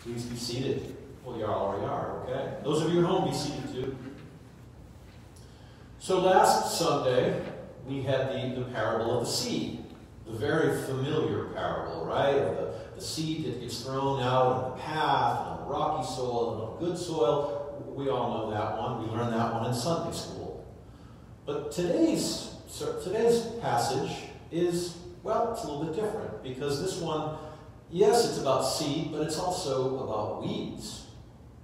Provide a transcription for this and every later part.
Please be seated. Well, you already are, okay? Those of you at home, be seated too. So last Sunday, we had the parable of the seed. The very familiar parable, right? Of the seed that gets thrown out on the path, on the rocky soil, and on good soil. We all know that one. We learned that one in Sunday school. But today's passage is, well, it's a little bit different. Because this one, yes, it's about seed, but it's also about weeds.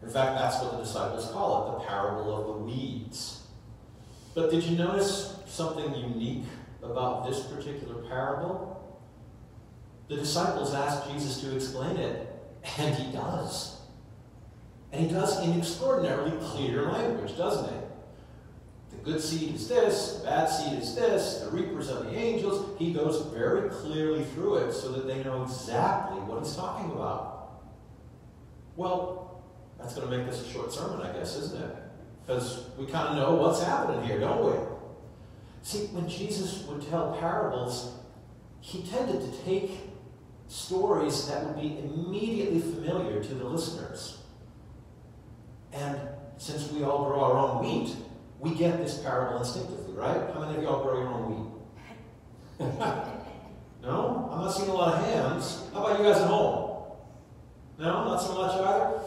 In fact, that's what the disciples call it, the parable of the weeds. But did you notice something unique about this particular parable? The disciples asked Jesus to explain it, and he does. And he does in extraordinarily clear language, doesn't he? The good seed is this, the bad seed is this, the reapers are the angels. He goes very clearly through it so that they know exactly what he's talking about. Well, that's going to make this a short sermon, I guess, isn't it? Because we kind of know what's happening here, don't we? See, when Jesus would tell parables, he tended to take stories that would be immediately familiar to the listeners. And since we all grow our own wheat, we get this parable instinctively, right? How many of y'all grow your own wheat? No? I'm not seeing a lot of hands. How about you guys at home? No? Not so much either?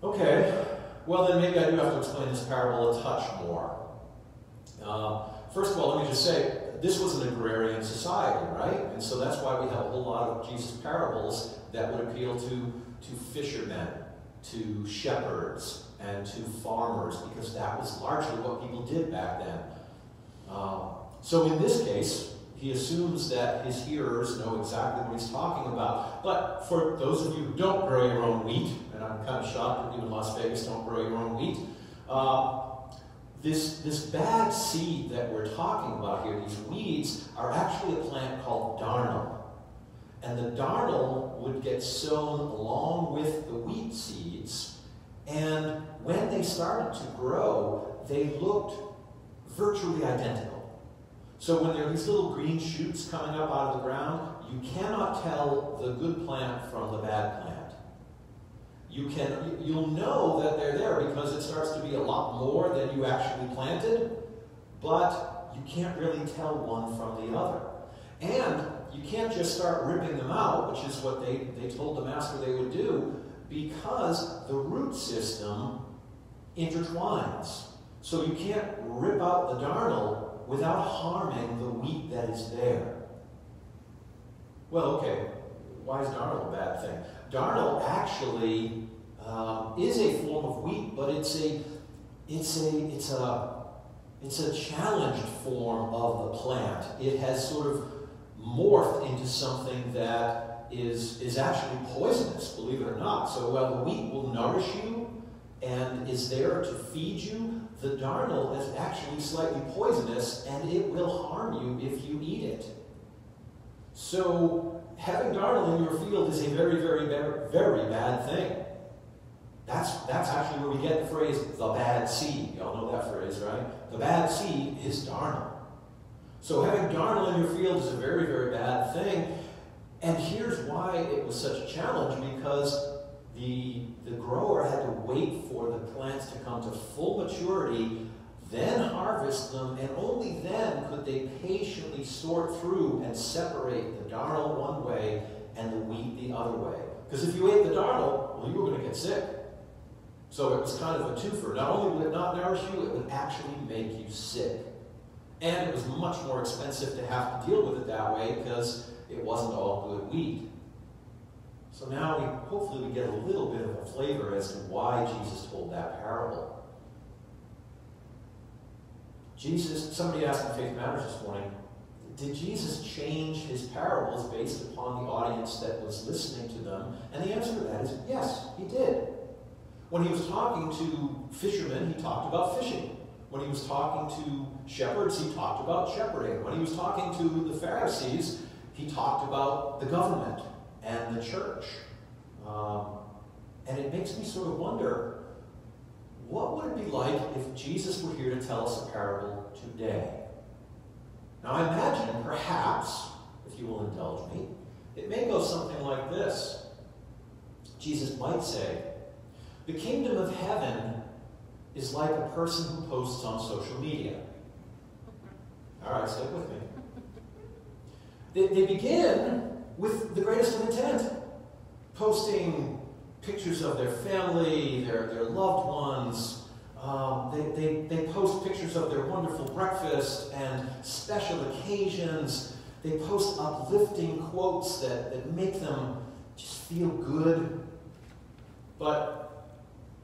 Okay. Well, then maybe I do have to explain this parable a touch more. First of all, let me just say, this was an agrarian society, right? And so that's why we have a whole lot of Jesus' parables that would appeal to fishermen, to shepherds, and to farmers, because that was largely what people did back then. So in this case, he assumes that his hearers know exactly what he's talking about. But for those of you who don't grow your own wheat, and I'm kind of shocked that you in Las Vegas don't grow your own wheat, this bad seed that we're talking about here, these weeds, are actually a plant called darnel. And the darnel would get sown along with the wheat seeds, and when they started to grow, they looked virtually identical. So when there are these little green shoots coming up out of the ground, you cannot tell the good plant from the bad plant. You'll know that they're there because it starts to be a lot more than you actually planted, but you can't really tell one from the other. And you can't just start ripping them out, which is what they told the master they would do, because the root system intertwines. So you can't rip out the darnel without harming the wheat that is there. Well, okay, why is darnel a bad thing? Darnel actually is a form of wheat, but it's a challenged form of the plant. It has sort of morphed into something that is actually poisonous, believe it or not. So while the wheat will nourish you and is there to feed you, the darnel is actually slightly poisonous and it will harm you if you eat it. So having darnel in your field is a very, very, very, very bad thing. That's actually where we get the phrase, the bad seed. Y'all know that phrase, right? The bad seed is darnel. So having darnel in your field is a very, very bad thing. And here's why it was such a challenge, because the grower had to wait for the plants to come to full maturity, then harvest them, and only then could they patiently sort through and separate the darnel one way and the wheat the other way. Because if you ate the darnel, well, you were going to get sick. So it was kind of a twofer. Not only would it not nourish you, it would actually make you sick. And it was much more expensive to have to deal with it that way because it wasn't all good wheat. So now hopefully we get a little bit of a flavor as to why Jesus told that parable. Somebody asked in Faith Matters this morning, did Jesus change his parables based upon the audience that was listening to them? And the answer to that is yes, he did. When he was talking to fishermen, he talked about fishing. When he was talking to shepherds, he talked about shepherding. When he was talking to the Pharisees, he talked about the government and the church. And it makes me sort of wonder, what would it be like if Jesus were here to tell us a parable today? Now I imagine, perhaps, if you will indulge me, it may go something like this. Jesus might say, the kingdom of heaven is like a person who posts on social media. All right, stay with me. They begin with the greatest of intent, posting pictures of their family, their loved ones. They post pictures of their wonderful breakfast and special occasions. They post uplifting quotes that make them just feel good. But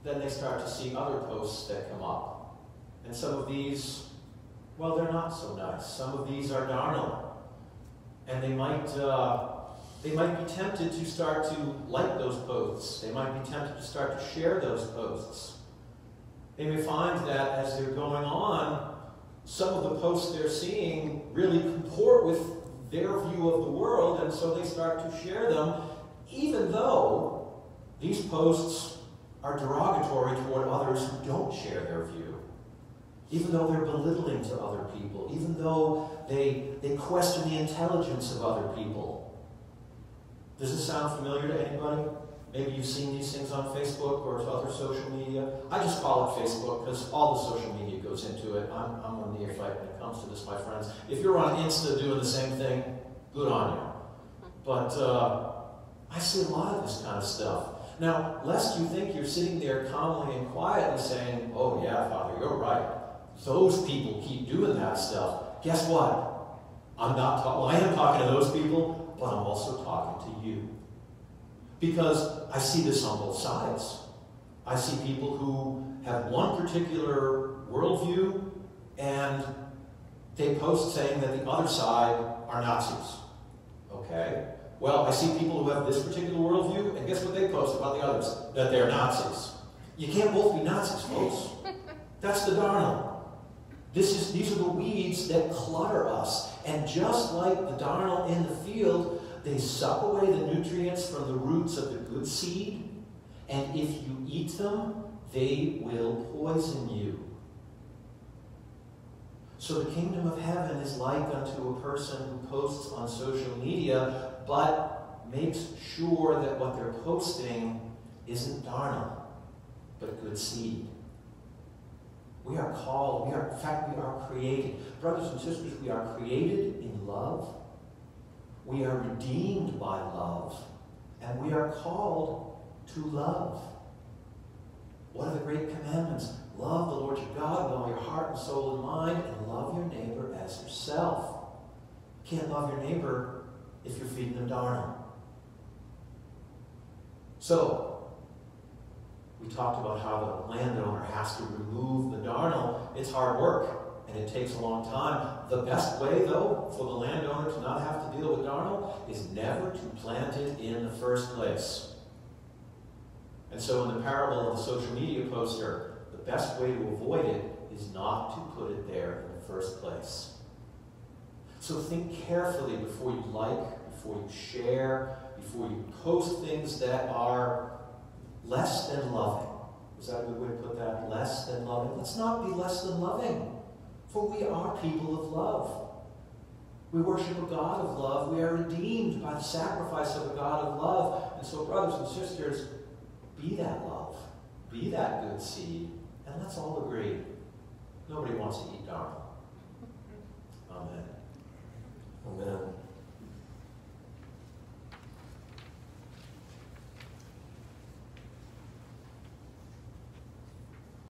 then they start to see other posts that come up. And some of these, well, they're not so nice. Some of these are darnel. And they might be tempted to start to like those posts. They might be tempted to start to share those posts. They may find that as they're going on, some of the posts they're seeing really comport with their view of the world, and so they start to share them, even though these posts are derogatory toward others who don't share their view, even though they're belittling to other people, even though they question the intelligence of other people. Does this sound familiar to anybody? Maybe you've seen these things on Facebook or other social media. I just call it Facebook because all the social media goes into it. I'm a neophyte when it comes to this, my friends. If you're on Insta doing the same thing, good on you. But I see a lot of this kind of stuff. Now, lest you think you're sitting there calmly and quietly saying, oh yeah, Father, you're right. Those people keep doing that stuff. Guess what? I am talking to those people, but I'm also talking to you. Because I see this on both sides. I see people who have one particular worldview and they post saying that the other side are Nazis. Okay? Well, I see people who have this particular worldview, and guess what they post about the others? That they're Nazis. You can't both be Nazis, folks. That's the darnel. These are the weeds that clutter us. And just like the darnel in the field, they suck away the nutrients from the roots of the good seed, and if you eat them, they will poison you. So the kingdom of heaven is like unto a person who posts on social media, but makes sure that what they're posting isn't darnel, but good seed. We are called, we are created. Brothers and sisters, we are created in love. We are redeemed by love. And we are called to love. What are the great commandments? Love the Lord your God with all your heart and soul and mind, and love your neighbor as yourself. You can't love your neighbor if you're feeding them darnel. So, we talked about how the landowner has to remove the darnel. It's hard work, and it takes a long time. The best way, though, for the landowner to not have to deal with darnel is never to plant it in the first place. And so in the parable of the social media poster, the best way to avoid it is not to put it there in the first place. So think carefully before you like, before you share, before you post things that are less than loving. Is that a good way to put that? Less than loving? Let's not be less than loving, for we are people of love. We worship a God of love. We are redeemed by the sacrifice of a God of love. And so, brothers and sisters, be that love. Be that good seed. And let's all agree, nobody wants to eat darnel. Amen. Amen.